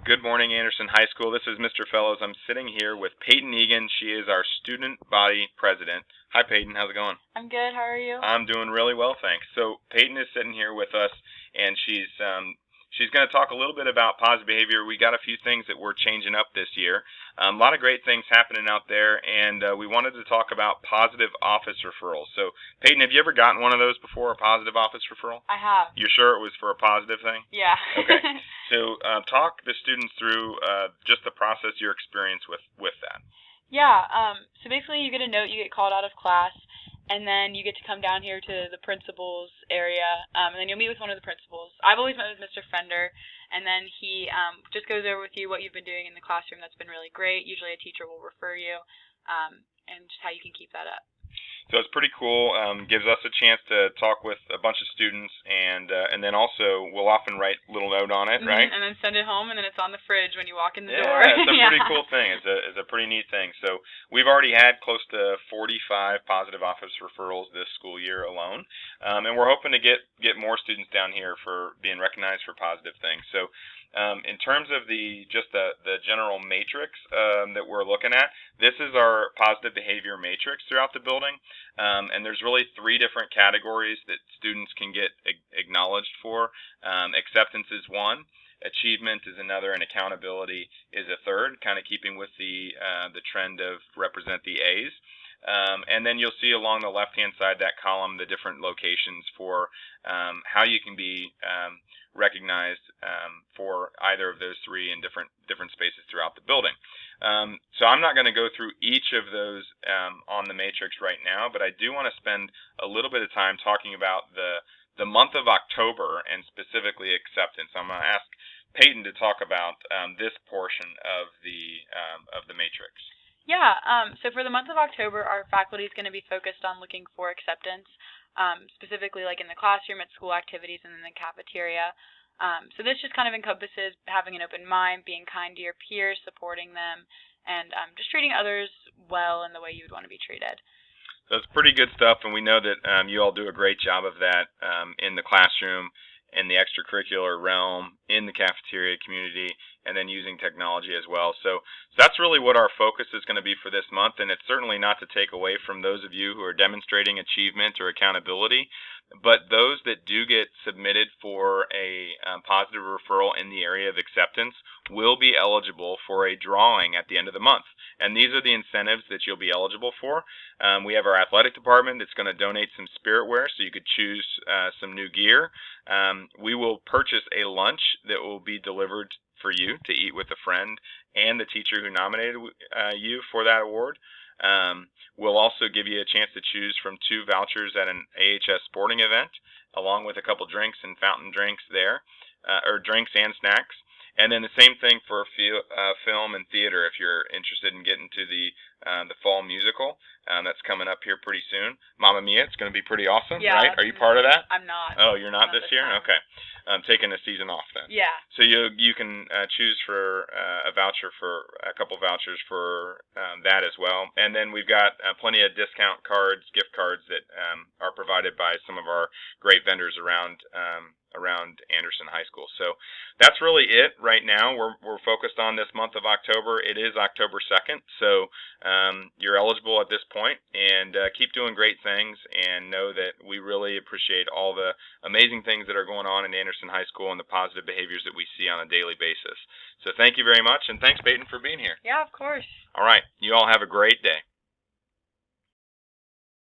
Good morning, Anderson High School. This is Mr. Fellows. I'm sitting here with Peyton Egan. She is our student body president. Hi, Peyton. How's it going? I'm good. How are you? I'm doing really well, thanks. So Peyton is sitting here with us, and she's going to talk a little bit about positive behavior. We got a few things that we're changing up this year. A lot of great things happening out there, and we wanted to talk about positive office referrals. So, Peyton, have you ever gotten one of those before, a positive office referral? I have. You're sure it was for a positive thing? Yeah. Okay. So, talk the students through just the process, your experience with that. Yeah. So basically, you get a note, you get called out of class, and then you get to come down here to the principal's area, and then you'll meet with one of the principals. I've always met with Mr. Fender, and then he just goes over with you what you've been doing in the classroom that's been really great. Usually a teacher will refer you, and just how you can keep that up. So it's pretty cool. Gives us a chance to talk with a bunch of students, and then also we'll often write a little note on it, right? And then send it home, and then it's on the fridge when you walk in the door. Yeah, it's a pretty cool thing. It's a pretty neat thing. So we've already had close to 45 positive office referrals this school year alone, and we're hoping to get more students down here for being recognized for positive things. So in terms of the general matrix that we're looking at, this is our positive behavior matrix throughout the building, and there's really 3 different categories that students can get acknowledged for. Acceptance is one, achievement is another, and accountability is a third, kind of keeping with the trend of represent the A's. And then you'll see along the left-hand side that column the different locations for how you can be recognized for either of those 3 in different spaces throughout the building. So I'm not going to go through each of those on the matrix right now, but I do want to spend a little bit of time talking about the month of October and specifically acceptance. I'm going to ask Peyton to talk about this portion of the matrix. Yeah, so for the month of October, our faculty is going to be focused on looking for acceptance, specifically like in the classroom, at school activities, and in the cafeteria. So this just kind of encompasses having an open mind, being kind to your peers, supporting them, and just treating others well in the way you would want to be treated. So it's pretty good stuff, and we know that you all do a great job of that in the classroom, in the extracurricular realm, in the cafeteria community, and then using technology as well. So that's really what our focus is going to be for this month, and it's certainly not to take away from those of you who are demonstrating achievement or accountability, but those that do get submitted for a positive referral in the area of acceptance will be eligible for a drawing at the end of the month. And these are the incentives that you'll be eligible for. We have our athletic department that's going to donate some spirit wear, so you could choose some new gear. We will purchase a lunch that will be delivered for you to eat with a friend and the teacher who nominated you for that award. We'll also give you a chance to choose from 2 vouchers at an AHS sporting event, along with a couple drinks and fountain drinks there, or drinks and snacks. And then the same thing for film and theater if you're interested in getting to the fall musical. That's coming up here pretty soon. Mamma Mia, it's going to be pretty awesome, yeah, right? Are you part of that? I'm not. Oh, you're not this year? Time. Okay. I'm taking a season off then. Yeah. So you can choose for a couple vouchers for that as well. And then we've got plenty of discount cards, gift cards that are provided by some of our great vendors around Anderson High School. So that's really it right now. We're focused on this month of October. It is October 2nd, so you're eligible at this point, and keep doing great things, and know that we really appreciate all the amazing things that are going on in Anderson High School and the positive behaviors that we see on a daily basis. So thank you very much, and thanks, Peyton, for being here. Yeah, of course. All right. You all have a great day.